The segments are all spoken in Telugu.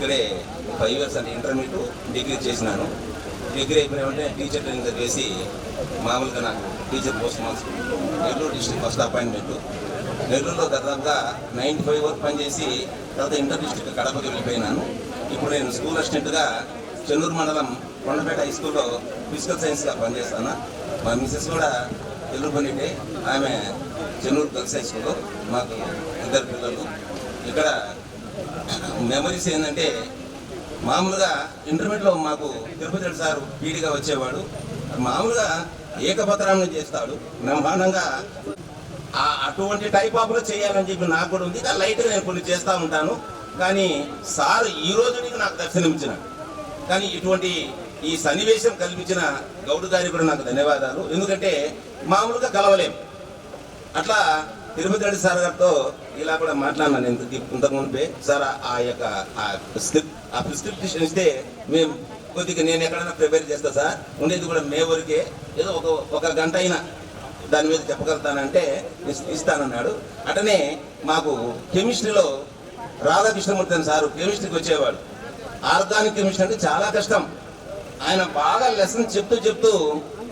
ఇక్కడే 5 years అంటే ఇంటర్మీడియట్ డిగ్రీ చేసినాను. డిగ్రీ అయిపోయిన వెంటనే టీచర్ ట్రైనింగ్ చేసి మామూలుగా నాకు teacher post marks Nellore district first appointment. నెల్లూరులో దాదాపుగా 95 వరకు పనిచేసి తర్వాత ఇంటర్ డిస్ట్రిక్ట్ కడపకి వెళ్ళిపోయినాను. ఇప్పుడు నేను స్కూల్ అసిస్టెంట్గా చెన్నూరు మండలం కొండపేట హై స్కూల్లో ఫిజికల్ సైన్స్గా పనిచేస్తాను. మా మిస్సెస్ కూడా తెలుగుపనిటే, ఆమె చెన్నూరు గర్ల్స్ హై స్కూల్లో. మాకు 2 పిల్లలు. ఇక్కడ మెమరీస్ ఏంటంటే మామూలుగా ఇంటర్మీడియట్లో మాకు తిరుపతి రెడ్డి సార్ పీడిగా వచ్చేవాడు. మామూలుగా ఏకపత్రాన్ని చేస్తాడు బ్రహ్మాండంగా. అటువంటి టైప్ ఆఫ్లో చేయాలని చెప్పి నాకు కూడా ఉంది. లైట్గా నేను కొన్ని చేస్తూ ఉంటాను. కానీ సార్ ఈ రోజు నాకు దర్శనమిచ్చినాడు. కానీ ఇటువంటి ఈ సన్నివేశం కల్పించిన గౌడ్ గారికి కూడా నాకు ధన్యవాదాలు. ఎందుకంటే మామూలుగా కలవలేం. అట్లా తిరుపతి రెడ్డి సార్ గారితో ఇలా కూడా మాట్లాడినాను ఇంతకు మునిపే. సార్ ఆ యొక్క ప్రిస్క్రిప్షన్ ఇస్తే మేము కొద్దిగా నేను ఎక్కడైనా ప్రిపేర్ చేస్తా సార్, ఉండేది కూడా మే వరకే, ఏదో ఒక గంట అయినా దాని మీద చెప్పగలుగుతానంటే ఇస్తానన్నాడు. అటనే మాకు కెమిస్ట్రీలో రాధాకృష్ణమూర్తి అని సారు కెమిస్ట్రీకి వచ్చేవాడు. ఆర్గానిక్ కెమిస్ట్రీ అంటే చాలా కష్టం. ఆయన బాగా లెసన్ చెప్తూ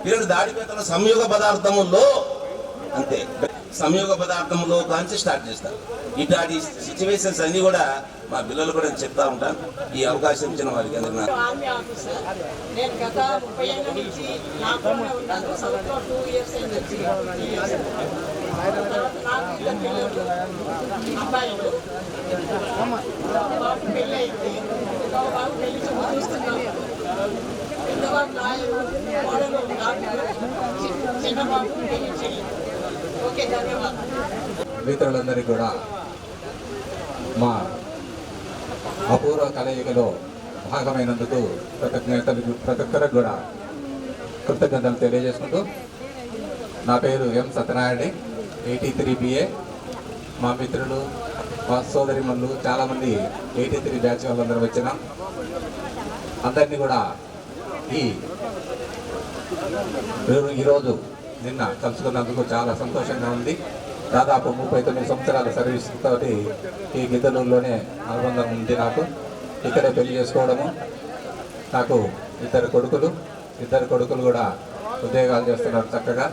పీరియడ్ దాడిపేతల సంయోగ పదార్థములో అంతే, సంయోగ పదార్థంలో కాంచి స్టార్ట్ చేస్తారు. ఇట్లాంటి సిచ్యువేషన్స్ అన్ని కూడా మా పిల్లలు కూడా చెప్తా ఉంటాను. ఈ అవకాశం ఇచ్చిన వారికి అందరికీ నేను గత 30 ఏళ్ళ నుంచి నాతోనే ఉన్నాను. సౌత్లో 2 years నుంచి అబ్బాయిలు బాబు పెళ్ళి అయింది. బాబు పెళ్లి చూస్తున్నాను. పెద్దబాబు నాయుడు, మోడలు చిన్నబాబు పెళ్లి చేయాలి. ఓకే, ధన్యవాదాలు. మిత్రులందరికీ కూడా మా అపూర్వ కలయికలో భాగమైనందుకు ప్రతి ఒక్కరికి కూడా కృతజ్ఞతలు తెలియజేసుకుంటూ, నా పేరు ఎం సత్యనారాయణ, 83 BA. మా మిత్రులు, మా సోదరిమణులు చాలామంది 83 బ్యాచ్ వాళ్ళందరూ వచ్చినాం. అందరినీ కూడా ఈరోజు నిన్న కలుసుకున్నందుకు చాలా సంతోషంగా ఉంది. దాదాపు 39 సంవత్సరాల సర్వీస్ తోటి ఈ గిద్దలూరులోనే అనుబంధం ఉంది నాకు. ఇక్కడే పెళ్లి చేసుకోవడము. నాకు 2 కొడుకులు కూడా ఉద్యోగాలు చేస్తున్నారు చక్కగా.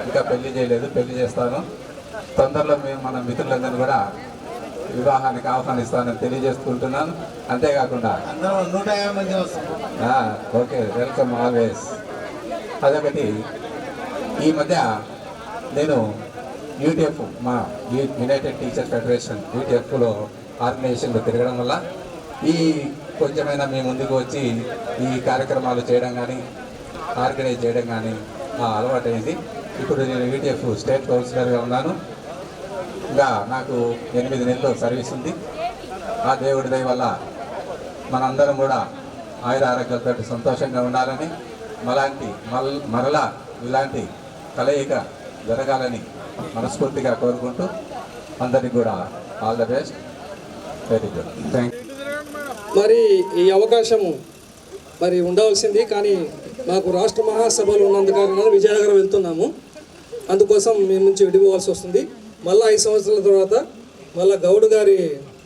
ఇంకా పెళ్లి చేయలేదు, పెళ్లి చేస్తాను తొందరలో. మేము మన మిత్రులందరినీ కూడా వివాహానికి ఆహ్వానిస్తానని తెలియజేసుకుంటున్నాను. అంతేకాకుండా ఓకే, వెల్కమ్ ఆల్వేస్. అదొకటి, ఈ మధ్య నేను యూటీఎఫ్, మా యునైటెడ్ టీచర్ ఫెడరేషన్ యూటీఎఫ్లో ఆర్గనైజేషన్లో తిరగడం వల్ల ఈ కొంచెమైనా మీ ముందుకు వచ్చి ఈ కార్యక్రమాలు చేయడం కానీ ఆర్గనైజ్ చేయడం కానీ అలవాటైంది. ఇప్పుడు నేను యూటీఎఫ్ స్టేట్ కౌన్సిలర్గా ఉన్నాను. ఇంకా నాకు 8 నెలలు సర్వీస్ ఉంది. ఆ దేవుడి దయ వల్ల మనందరం కూడా ఆయుర ఆరోగ్యాలతో సంతోషంగా ఉండాలని, మరలా ఇలాంటి కలయిక జరగాలని మనస్ఫూర్తిగా కోరుకుంటూ, అందరికి కూడా all the best. Very good, thank you. మరి ఈ అవకాశము మరి ఉండవలసింది, కానీ మాకు రాష్ట్ర మహాసభలు ఉన్నందు కారణంగా విజయనగరం వెళ్తున్నాము. అందుకోసం మేము నుంచి విడిపోవాల్సి వస్తుంది. మళ్ళీ 5 సంవత్సరాల తర్వాత మళ్ళీ గౌడ్ గారి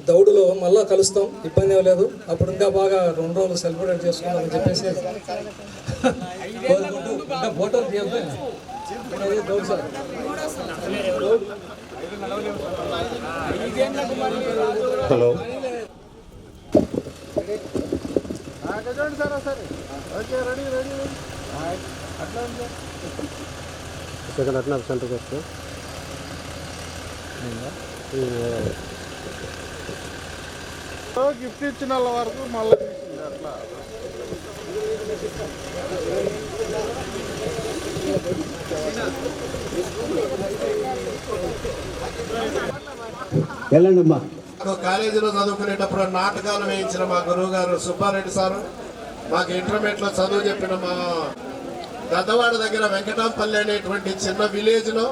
దౌడులో మళ్ళీ కలుస్తాం, ఇబ్బంది ఏం లేదు. అప్పుడు ఇంకా బాగా 2 రోజులు సెలబ్రేట్ చేసుకుందామని చెప్పేసి ఫోటోలు హలో, సెకండ్ అట్లా సెంటర్కి వస్తే గిఫ్ట్ ఇచ్చిన వాళ్ళ వరకు మళ్ళీ తీసింది అట్లా. వెళ్ళండి అమ్మా. కాలేజీలో చదువుకునేటప్పుడు నాటకాలు వేయించిన మా గురువు గారు సుబ్బారెడ్డి సారు, మాకు ఇంటర్మీడియట్లో చదువు చెప్పిన మా గద్దవాడ దగ్గర వెంకటాంపల్లి అనేటువంటి చిన్న విలేజ్లో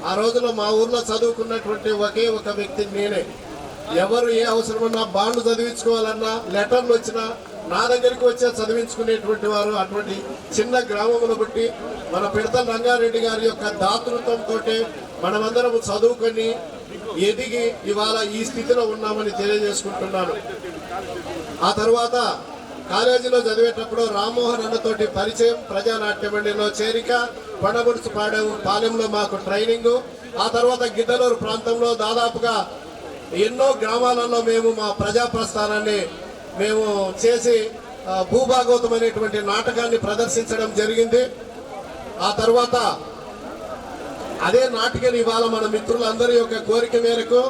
ఆ రోజులో మా ఊర్లో చదువుకున్నటువంటి ఒకే ఒక వ్యక్తి నేనే. ఎవరు ఏ అవసరం ఉన్నా, బాండ్లు చదివించుకోవాలన్నా, లెటర్లు వచ్చినా నా దగ్గరికి వచ్చే చదివించుకునేటువంటి వారు. అటువంటి చిన్న గ్రామమును బట్టి మన పిడతల రంగారెడ్డి గారి యొక్క దాతృత్వంతో మనమందరం చదువుకొని ఎదిగి ఇవాళ ఈ స్థితిలో ఉన్నామని తెలియజేసుకుంటున్నాను. ఆ తర్వాత కాలేజీలో చదివేటప్పుడు రామ్మోహన్ అన్నతోటి పరిచయం, ప్రజానాట్య మండలిలో చేరిక, కొండగుడుచు పాలెంలో మాకు ట్రైనింగ్. ఆ తర్వాత గిద్దలూరు ప్రాంతంలో దాదాపుగా ఎన్నో గ్రామాలలో మేము మా ప్రజా ప్రస్థానాన్ని మేము చేసి భూభాగవతం అనేటువంటి నాటకాన్ని ప్రదర్శించడం జరిగింది. ఆ తర్వాత అదే నాటికని ఇవాళ మన మిత్రులందరి యొక్క కోరిక మేరకు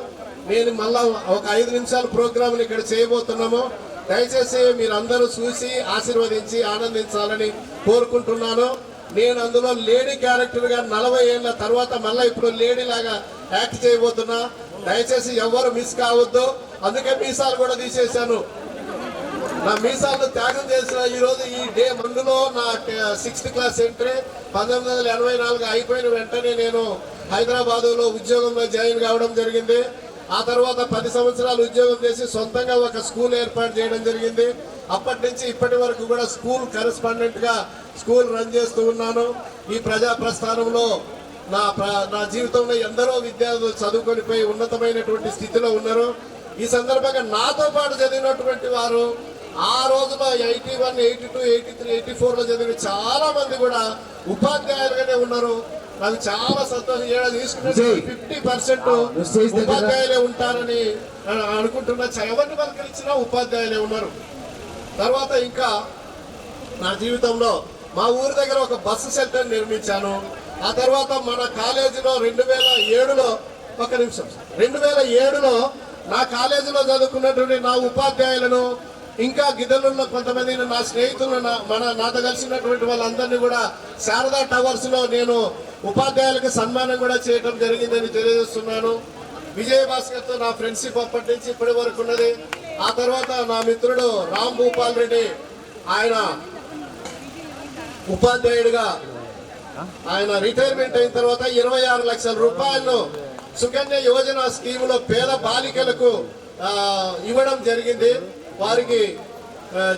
నేను మళ్ళా ఒక 5 నిమిషాల ప్రోగ్రాంని ఇక్కడ చేయబోతున్నాము. దయచేసి మీరందరూ చూసి ఆశీర్వదించి ఆనందించాలని కోరుకుంటున్నాను. నేను అందులో లేడీ క్యారెక్టర్గా 40 ఏళ్ళ తర్వాత మళ్ళీ ఇప్పుడు లేడీ లాగా యాక్ట్ చేయబోతున్నా. దయచేసి ఎవరు మిస్ కావద్దు. అందుకే మీసాలు కూడా తీసేశాను. నా మీసాలను త్యాగం చేసిన ఈరోజు ఈ డే మందులో నా 6th క్లాస్ ఎంట్రీ 1984 అయిపోయిన వెంటనే నేను హైదరాబాదులో ఉద్యోగంలో జాయిన్ కావడం జరిగింది. ఆ తర్వాత 10 సంవత్సరాలు ఉద్యోగం చేసి సొంతంగా ఒక స్కూల్ ఏర్పాటు చేయడం జరిగింది. అప్పటి నుంచి ఇప్పటి వరకు కూడా స్కూల్ కరెస్పాండెంట్గా స్కూల్ రన్ చేస్తూ ఉన్నాను. ఈ ప్రజా ప్రస్థానంలో నా జీవితంలో ఎందరో విద్యార్థులు చదువుకొని పోయి ఉన్నతమైనటువంటి స్థితిలో ఉన్నారు. ఈ సందర్భంగా నాతో పాటు చదివినటువంటి వారు ఆ రోజులో 81, 82, 83, 84లో చదివిన చాలా మంది కూడా ఉపాధ్యాయులుగానే ఉన్నారు. నాకు చాలా సంతోషం. తీసుకున్న 50% ఉపాధ్యాయులే ఉంటారని అనుకుంటున్నా. ఎవరిని పలకరించినా ఉపాధ్యాయులే ఉన్నారు. తర్వాత ఇంకా నా జీవితంలో మా ఊరి దగ్గర ఒక బస్సు షెల్టర్ నిర్మించాను. ఆ తర్వాత మన కాలేజీలో 2007లో 2007లో నా కాలేజీలో చదువుకున్నటువంటి నా ఉపాధ్యాయులను ఇంకా గిద్దలూరులో కొంతమంది నా స్నేహితులను నాతో కలిసినటువంటి వాళ్ళందరినీ కూడా శారదా టవర్స్ లో నేను ఉపాధ్యాయులకు సన్మానం కూడా చేయడం జరిగిందని తెలియజేస్తున్నాను. విజయభాస్కర్తో నా ఫ్రెండ్షిప్ అప్పటి నుంచి ఇప్పటి వరకు ఉన్నది. ఆ తర్వాత నా మిత్రుడు రామ్ భూపాల్ రెడ్డి, ఆయన ఉపాధ్యాయుడిగా ఆయన రిటైర్మెంట్ అయిన తర్వాత 26 లక్షల రూపాయలను సుకన్య యోజన స్కీములో పేద బాలికలకు ఇవ్వడం జరిగింది. వారికి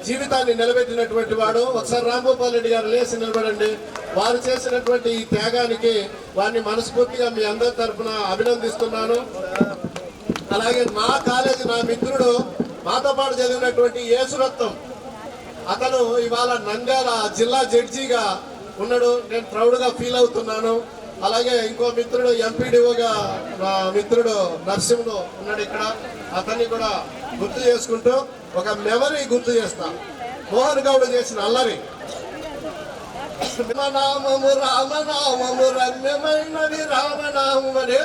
జీవితాన్ని నిలబెట్టినటువంటి వాడు. ఒకసారి రాంభూపాల్ రెడ్డి గారు లేచి నిలబడండి. వారు చేసినటువంటి ఈ త్యాగానికి వారిని మనస్ఫూర్తిగా మీ అందరి తరఫున అభినందిస్తున్నాను. అలాగే నా కాలేజీ నా మిత్రుడు మాతో పాటు చదివినటువంటి యేసురత్నం, అతను ఇవాళ నంద్యాల జిల్లా జడ్జిగా ఉన్నాడు. నేను ప్రౌడ్గా ఫీల్ అవుతున్నాను. అలాగే ఇంకో మిత్రుడు ఎంపీడీఓగా మా మిత్రుడు నర్సింహ్ ఉన్నాడు ఇక్కడ. అతన్ని కూడా గుర్తు చేసుకుంటూ ఒక మెమరీ గుర్తు చేస్తా. మోహన్ గౌడ్ చేసిన అల్లరి రామనామము రామనామము రమ్యమైనది రామనామం అని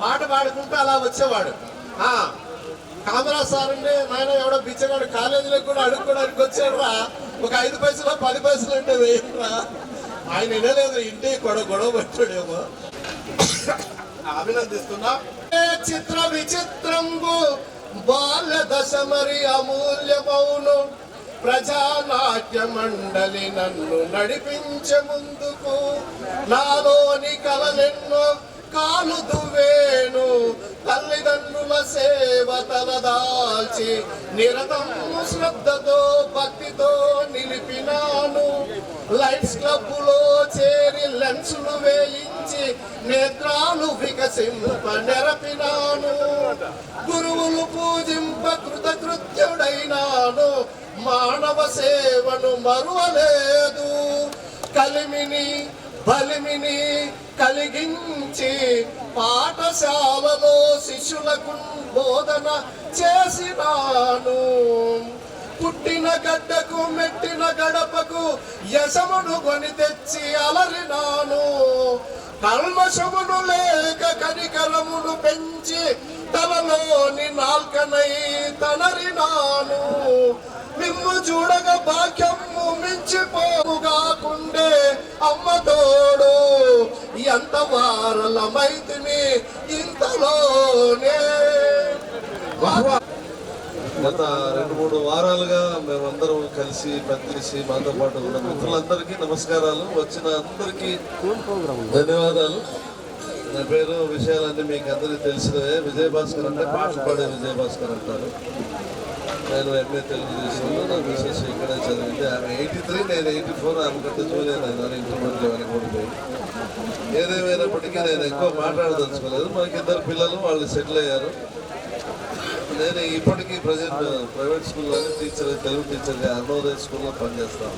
పాట పాడుకుంటూ అలా వచ్చేవాడు. కామరాజ్ సార్ అంటే నాయన ఎవడో బిచ్చగాడు కాలేజీలకు కూడా అడుక్కోవడానికి వచ్చాడురా, ఒక 5 పైసలు 10 పైసలు అంటే వేయరా. ఆయన వినలేదు, ఇంటి గొడవ పట్టాడేమో. అభినందిస్తున్నా. చిత్ర విచిత్రంబు బాల్య దశ మరి అమూల్యమౌను ప్రజానాట్య మండలి నన్ను నడిపించే ముందుకు నాలోని కలలెన్నో కాలు దువ్వేను తల్లిదండ్రుల సేవ తలదాల్చి నిరతము శ్రద్ధతో భక్తితో నిలిపినాను. లైట్స్ క్లబ్బులో చేరి లెన్సులు వేయించి నేత్రాలు వికసింప నెరపినాను. గురువులు పూజింప కృతకృత్యుడైనాను. మానవ సేవను మరువలేదు. కలిమిని బలిమిని కలిగించి పాఠశాలలో శిష్యులకు బోధన చేసినాను. పుట్టిన గడ్డకు మెట్టిన గడపకు యశమును కొని తెచ్చి అలరినాను. కల్మషమును లేక కనికరమును పెంచి తనలోని నాల్కనై తనరినాను. మిమ్ము చూడగ భాగ్యము మించిపోగాకుండే అమ్మ తోడు ఎంత వారలమైతిని ఇంతలోనే. గత 2-3 వారాలుగా మేమందరం కలిసి పనిచేసి మాతో పాటు ఉన్న మిత్రులందరికీ నమస్కారాలు. వచ్చిన అందరికీ ధన్యవాదాలు. నా పేరు విషయాలన్నీ మీకు అందరికీ తెలిసినవే. విజయభాస్కర్ అంటే పాట పాడే విజయభాస్కర్ అంటారు. నేను ఎంఏ తెలుగు చేసాను. నా మిసెస్ ఇక్కడే చదివింది. ఆమె 83, నేను 84. ఆమె కంటే చూడలేదు. నేను ఇంటర్మీడియట్ వెనకబడిపోయి. ఏదేమైనప్పటికీ నేను ఎక్కువ మాట్లాడదలుచుకోలేదు. మనకి 2 పిల్లలు, వాళ్ళు సెటిల్ అయ్యారు. నేను ఇప్పటికీ ప్రజెంట్ ప్రైవేట్ స్కూల్లోనే టీచర్, తెలుగు టీచర్గా అన్నోదయ స్కూల్లో పనిచేస్తాను.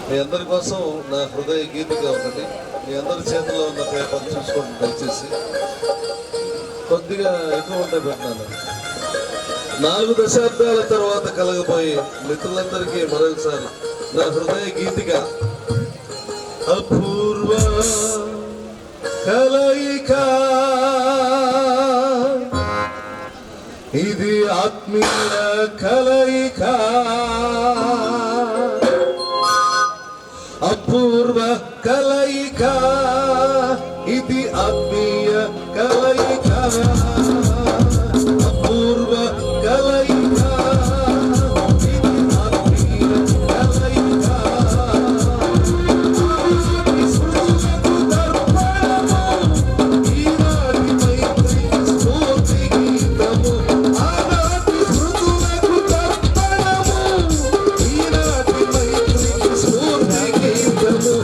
మీ అందరి కోసం నా హృదయ గీతిగా ఒకటి, మీ అందరి చేతిలో ఉన్న పేపర్ చూసుకోండి దయచేసి. కొద్దిగా ఎక్కువ ఉంటే పెట్టినాను. 4 దశాబ్దాల తర్వాత కలగబోయే మిత్రులందరికీ మరొకసారి నా హృదయ గీతిగా. అపూర్వ కలయిక ఇది ఆత్మీయ కలయిక, అపూర్వ కలయిక ఇది ఆత్మీయ కలయిక, అపూర్వ కలయిక ఇది ఆత్మీయ కలయిక. ఈనాటి మైత్రికి స్ఫూర్తి గీతము, ఆనాటి స్మృతులకు తర్పణము. ఈనాటి మైత్రికి స్ఫూర్తి గీతము,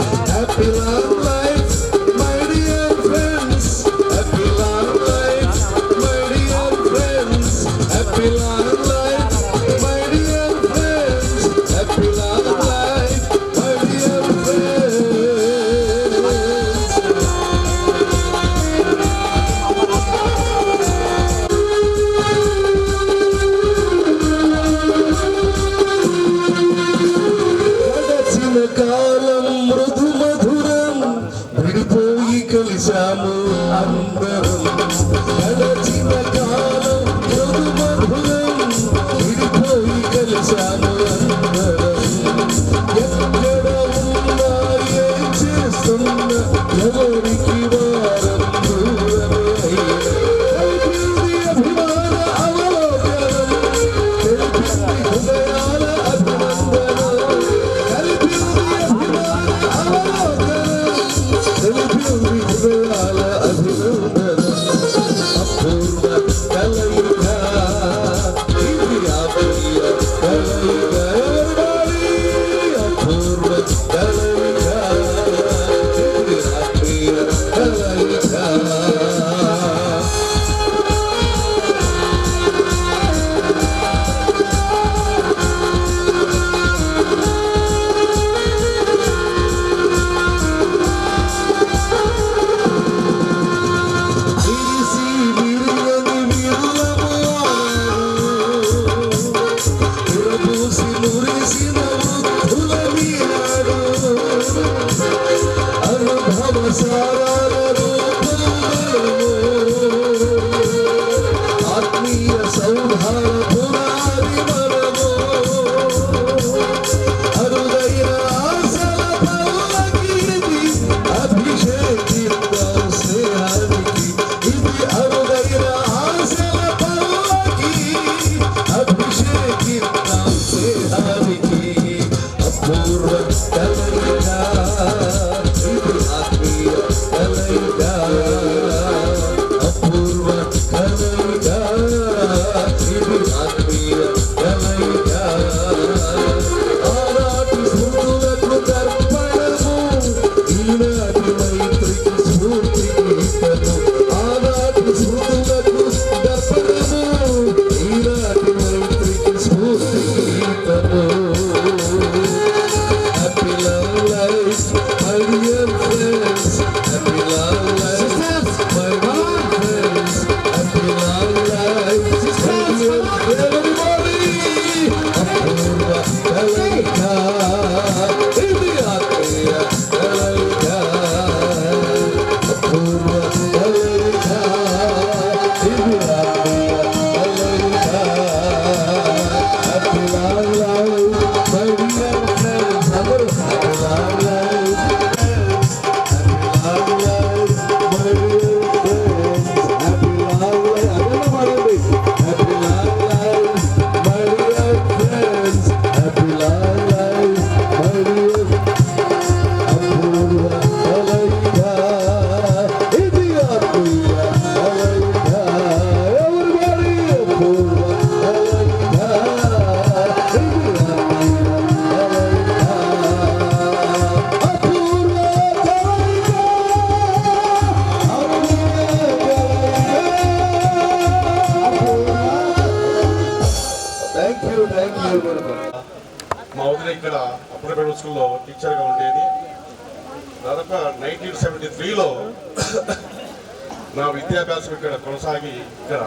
మా వదిన ఇక్కడ అప్పటి ప్రైవేట్ స్కూల్లో టీచర్గా ఉండేది. దాదాపు 1973లో నా విద్యాభ్యాసం ఇక్కడ కొనసాగి ఇక్కడ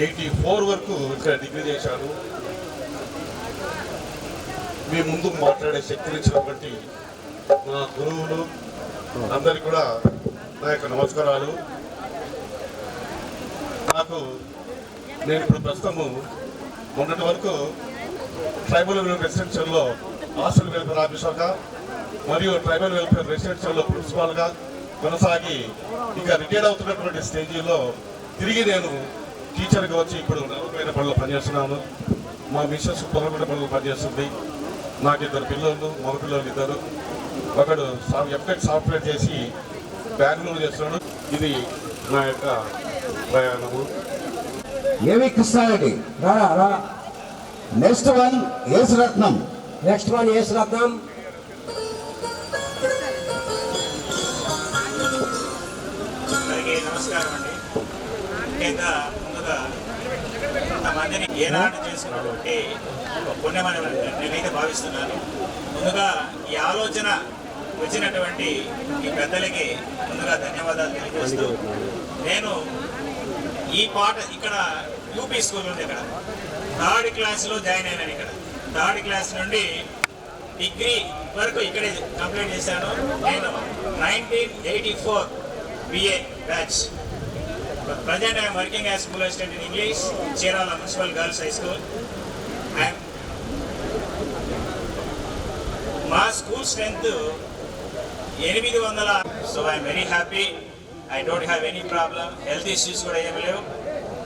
84 వరకు ఇక్కడ డిగ్రీ చేశాను. మీ ముందు మాట్లాడే శక్తినిచ్చినటువంటి మా గురువులు అందరికీ కూడా నా యొక్క నమస్కారాలు. నేను ఇప్పుడు ప్రస్తుతము మొన్నటి వరకు ట్రైబల్ వెల్ఫేర్ రెసిడెన్షియల్లో హాస్టల్ వెల్ఫేర్ ఆఫీసర్గా మరియు ట్రైబల్ వెల్ఫేర్ రెసిడెన్షియల్లో ప్రిన్సిపాల్గా కొనసాగి ఇక రిటైర్ అవుతున్నటువంటి స్టేజీలో తిరిగి నేను టీచర్గా వచ్చి ఇప్పుడు నలభైన పనులు పనిచేస్తున్నాను. మా మిస్సెస్ పొలగొండ పనులు పనిచేస్తుంది. నాకు 2 పిల్లలు, మగ పిల్లలు 2. ఒకడు ఎఫ్టెక్ సాఫ్ట్వేర్ చేసి బెంగళూరు చేస్తున్నాడు. ఇది నా యొక్క ప్రయాణము. ఏవి కృష్ణారెడ్డి రా. Next one Yesuratnam. అందరికీ నమస్కారం అండి. ముఖ్యంగా ముందుగా కొంతమందిని ఏనాడు చేసుకున్నటువంటి పుణ్యమని నేనైతే భావిస్తున్నాను. ముందుగా ఈ ఆలోచన వచ్చినటువంటి ఈ పెద్దలకి ముందుగా ధన్యవాదాలు తెలియజేస్తూ, నేను ఈ పాట ఇక్కడ యూపీ స్కూల్ ఉంది, ఇక్కడ 3rd క్లాస్లో జాయిన్ అయినాను. ఇక్కడ 3rd క్లాస్ నుండి డిగ్రీ వరకు ఇక్కడే కంప్లీట్ చేశాను. నేను 1984 BA batch. Present I am working as school assistant in English, Cherala Municipal Girls High School. My school strength 800. So I am very happy. I don't have any problem. Health issues కూడా ఏమి లేవు.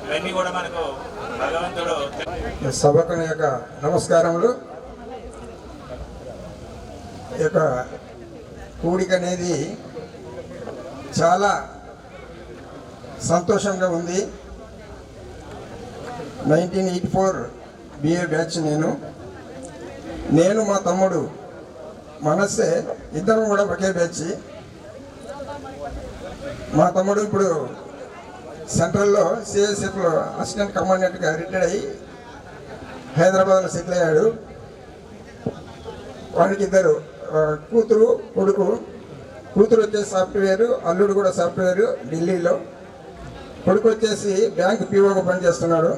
ఇవన్నీ కూడా మనకు భగవంతుడు. సభకు యొక్క నమస్కారములు. ఈ యొక్క కూడిక అనేది చాలా సంతోషంగా ఉంది. 1984 BA బ్యాచ్. నేను మా తమ్ముడు మనస్సే ఇద్దరం కూడా ఒకే బ్యాచ్. మా తమ్ముడు ఇప్పుడు సెంట్రల్లో CSFలో అసిస్టెంట్ కమాండెంట్గా రిటైర్ అయ్యి హైదరాబాద్లో సెటిల్ అయ్యాడు. వాడికి 2 కూతురు కొడుకు. కూతురు వచ్చేసి సాఫ్ట్వేరు, అల్లుడు కూడా సాఫ్ట్వేరు ఢిల్లీలో. కొడుకు వచ్చేసి బ్యాంక్ POగా పనిచేస్తున్నాడు.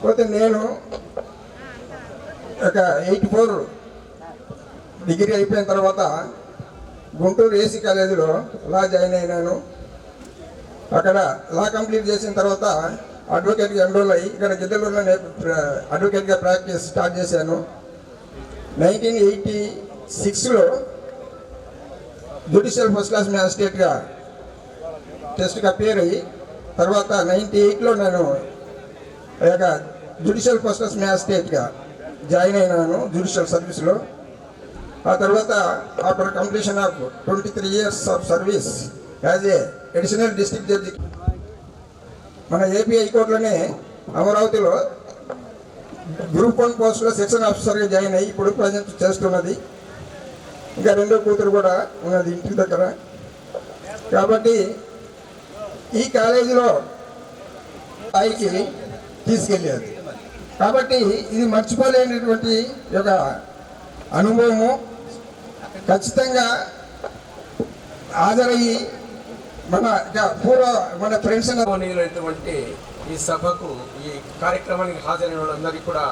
పోతే నేను ఒక 84 డిగ్రీ అయిపోయిన తర్వాత గుంటూరు AC కాలేజీలో లా జాయిన్ అయినాను. అక్కడ లా కంప్లీట్ చేసిన తర్వాత అడ్వకేట్గా ఎన్రోల్ అయ్యి ఇక్కడ గిద్దలూరులో అడ్వకేట్గా ప్రాక్టీస్ స్టార్ట్ చేశాను. 1986లో జ్యుడిషియల్ ఫస్ట్ క్లాస్ మ్యాజిస్ట్రేట్గా టెస్ట్కి అపేర్ అయ్యి తర్వాత 98లో నేను జ్యుడిషియల్ ఫస్ట్ క్లాస్ మ్యాజిస్ట్రేట్గా జాయిన్ అయినాను జ్యుడిషియల్ సర్వీస్లో. ఆ తర్వాత after completion of 23 years of service as a additional district judge మన AP హైకోర్టులోనే అమరావతిలో గ్రూప్ 1 పోస్టులో సెక్షన్ ఆఫీసర్గా జాయిన్ అయ్యి ఇప్పుడు ప్రజెంట్ చేస్తున్నది. ఇంకా 2వ కూతురు కూడా ఉన్నది ఇంటి దగ్గర. కాబట్టి ఈ కాలేజీలో స్థాయికి తీసుకెళ్ళేది. కాబట్టి ఇది మర్చిపోలేనటువంటి ఒక అనుభవము. ఖచ్చితంగా హాజరయ్యి మన ఫ్రెండ్స్ అయినటువంటి ఈ సభకు, ఈ కార్యక్రమానికి హాజరైన వాళ్ళందరికీ కూడా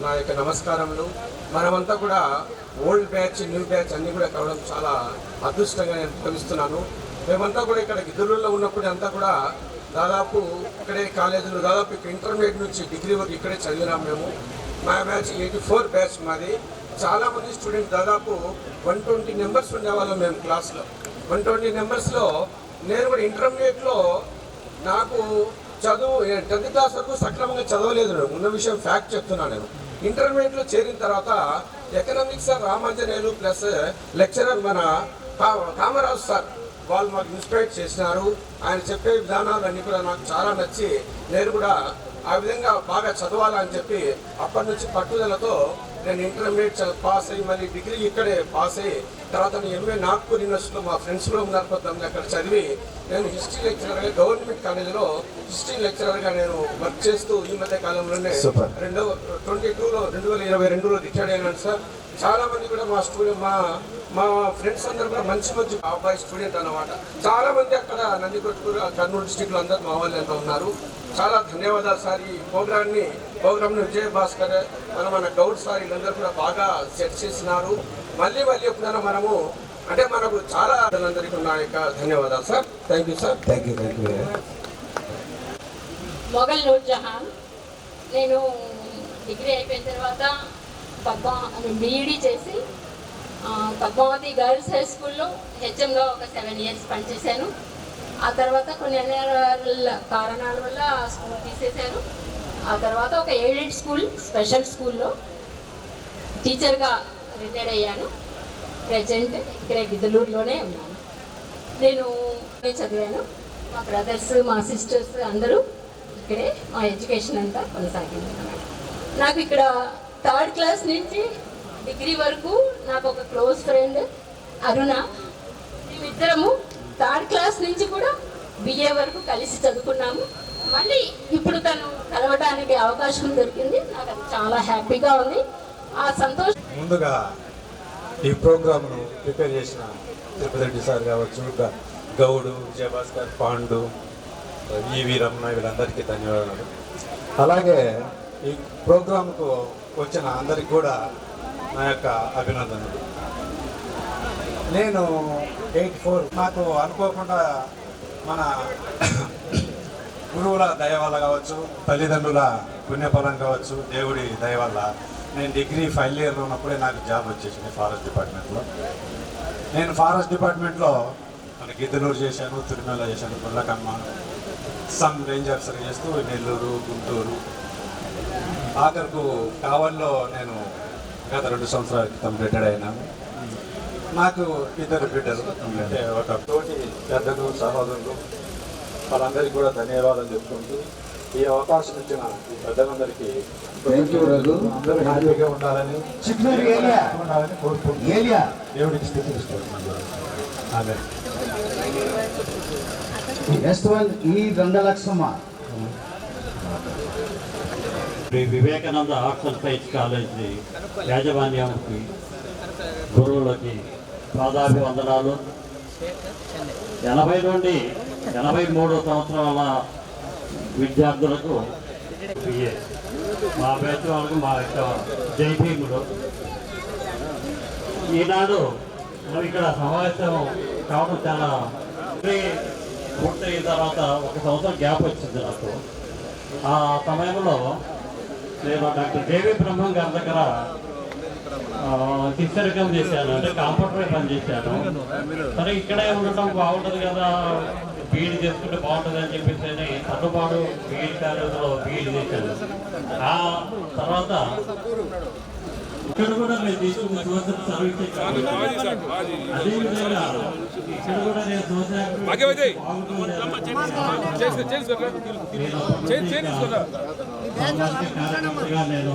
నా యొక్క నమస్కారములు. మనమంతా కూడా ఓల్డ్ బ్యాచ్, న్యూ బ్యాచ్ అన్నీ కూడా కావడం చాలా అదృష్టంగా నేను భావిస్తున్నాను. మేమంతా కూడా ఇక్కడ గిద్దలూరులో ఉన్నప్పుడు అంతా కూడా దాదాపు ఇక్కడే కాలేజీలో దాదాపు ఇక్కడ ఇంటర్మీడియట్ నుంచి డిగ్రీ వరకు ఇక్కడే చదివినాం మేము. మా బ్యాచ్ 84 బ్యాచ్ మాది. చాలామంది స్టూడెంట్స్ దాదాపు 120 మెంబర్స్ ఉండేవాళ్ళం మేము క్లాస్లో. 120 మెంబర్స్లో నేను కూడా ఇంటర్మీడియట్లో నాకు చదువు 10th క్లాస్ వరకు సక్రమంగా చదవలేదు. నేను ఉన్న విషయం ఫ్యాక్ట్ చెప్తున్నాను. నేను ఇంటర్మీడియట్లో చేరిన తర్వాత economics sir Ramanjaneyulu plus lecturer మన కామరాజు సార్ వాళ్ళు మాకు ఇన్స్పైర్ చేసినారు. ఆయన చెప్పే విధానాలు అన్నీ కూడా నాకు చాలా నచ్చి నేను కూడా ఆ విధంగా బాగా చదవాలని చెప్పి అప్పటి నుంచి పట్టుదలతో నేను ఇంటర్మీడియట్ పాస్ అయ్యి మళ్ళీ డిగ్రీ ఇక్కడే పాస్ అయ్యి తర్వాత ఎంఏ నాగ్పూర్ యూనివర్సిటీలో మా ఫ్రెండ్స్లో ఉన్నారు కొంతమంది అక్కడ చదివి నేను హిస్టరీ లెక్చరర్గా గవర్నమెంట్ కాలేజీలో హిస్టరీ లెక్చరర్గా నేను వర్క్ చేస్తూ ఈ మధ్య కాలంలోనే 2022లో రిటైర్డ్ అయినాను సార్. చాలా మంది కూడా మా స్టూడెంట్ మా ఫ్రెండ్స్ అందరూ కూడా మంచి అబ్బాయి స్టూడెంట్ అన్నమాట. చాలా మంది అక్కడ నందికొట్కూరు కర్నూలు డిస్టిక్లో అందరూ మా వాళ్ళు ఎంత ఉన్నారు. చాలా ధన్యవాదాలు సార్. ఈ ప్రోగ్రామ్ని విజయ భాస్కర్ మన గౌడ్ సార్ వీళ్ళందరూ కూడా బాగా సెట్ చేసినారు. మళ్ళీ ఎప్పుడైనా మనము అంటే మనకు చాలా అందరికీ నా యొక్క ధన్యవాదాలు sir. Thank you sir. Thank you. Mughal Noor Jahan. నేను డిగ్రీ అయిపోయిన తర్వాత బీఈడీ చేసి పద్మావతి గర్ల్స్ హై స్కూల్లో హెచ్ఎంగా ఒక 7 years పనిచేశాను. ఆ తర్వాత కొన్ని కారణాల వల్ల స్కూల్ తీసేశాను. ఆ తర్వాత ఒక ఎయిడెడ్ స్కూల్ స్పెషల్ స్కూల్లో టీచర్గా రిటైర్డ్ అయ్యాను. ప్రజెంట్ ఇక్కడ గిద్దలూరులోనే ఉన్నాను. నేను చదివాను. మా బ్రదర్స్ మా సిస్టర్స్ అందరూ ఇక్కడే మా ఎడ్యుకేషన్ అంతా కొనసాగింది. నాకు ఇక్కడ 3rd class నుంచి డిగ్రీ వరకు నాకు ఒక క్లోజ్ ఫ్రెండ్ అరుణ. మేమిద్దరము 3rd class నుంచి కూడా బిఏ వరకు కలిసి చదువుకున్నాము. మళ్ళీ ఇప్పుడు తను కలవడానికి అవకాశం దొరికింది. నాకు అది చాలా హ్యాపీగా ఉంది. ఆ సంతోషం. ముందుగా ఈ ప్రోగ్రామ్ను ప్రిపేర్ చేసిన తిరుపతి రెడ్డి సార్ కావచ్చు, గౌడు, విజయభాస్కర్, పాండు, ఈవి రమణ వీళ్ళందరికీ ధన్యవాదాలు. అలాగే ఈ ప్రోగ్రాంకు వచ్చిన అందరికి కూడా నా యొక్క అభినందనలు. నేను 84 నాకు అనుకోకుండా మన గురువుల దయ వల్ల కావచ్చు, తల్లిదండ్రుల పుణ్యఫలం కావచ్చు, దేవుడి దయ వల్ల నేను డిగ్రీ ఫైనల్ ఇయర్లో ఉన్నప్పుడే నాకు జాబ్ వచ్చేసింది ఫారెస్ట్ డిపార్ట్మెంట్లో. నేను ఫారెస్ట్ డిపార్ట్మెంట్లో మన గిద్దలూరు చేశాను, తిరుమల చేశాను, పుల్లకమ్మ, సమ్ రేంజ్ ఆఫీసర్ చేస్తూ నెల్లూరు, గుంటూరు, ఆఖరుకు కావల్లో నేను గత 2 సంవత్సరాల క్రితం రిటైర్డ్ అయినాను. నాకు 2 బిడ్డలు, అంటే ఒక తోటి పెద్దలు, సహోదరులు, వాళ్ళందరికీ కూడా ధన్యవాదాలు చెప్పుకుంటూ ఈ అవకాశం ఇచ్చిన ఈ పెద్దలందరికీ అందరూ హ్యాపీగా ఉండాలని కోరుకుంటున్నాను. దేవుడికి స్థితి ఇస్తున్నాను. అదే నెక్స్ట్ వన్ ఈ రంగలక్ష్మ. Vivekananda arts and science college యాజమాన్యానికి, గురువులకి పాదాభివందనాలు. 80 నుండి 83 సంవత్సరాల విద్యార్థులకు బిఏ, మా బ్యాచ్ వాళ్ళకు మా యొక్క జై భీములు. ఈనాడు మనం ఇక్కడ సమావేశం కావడం చాలా పూర్తయిన తర్వాత 1 సంవత్సరం గ్యాప్ వచ్చింది నాకు. ఆ సమయంలో నేను డాక్టర్ జేవి బ్రహ్మం గారి దగ్గర హిస్టరికల్ చేశాను, అంటే కాంపౌండర్ పని చేశాను. సరే ఇక్కడే ఉండటం బాగుంటుంది కదా, బీఈడి చేసుకుంటే బాగుంటుంది అని చెప్పేసి సర్దుబాటు బీఈడి కాలేజీలో బీఈడి చేశాను. ఆ తర్వాత ఇక్కడ కూడా నేను తీసుకున్న సోషల్ సర్వీస్, అదేవిధంగా ఇక్కడ కూడా నేను సోషల్ నేను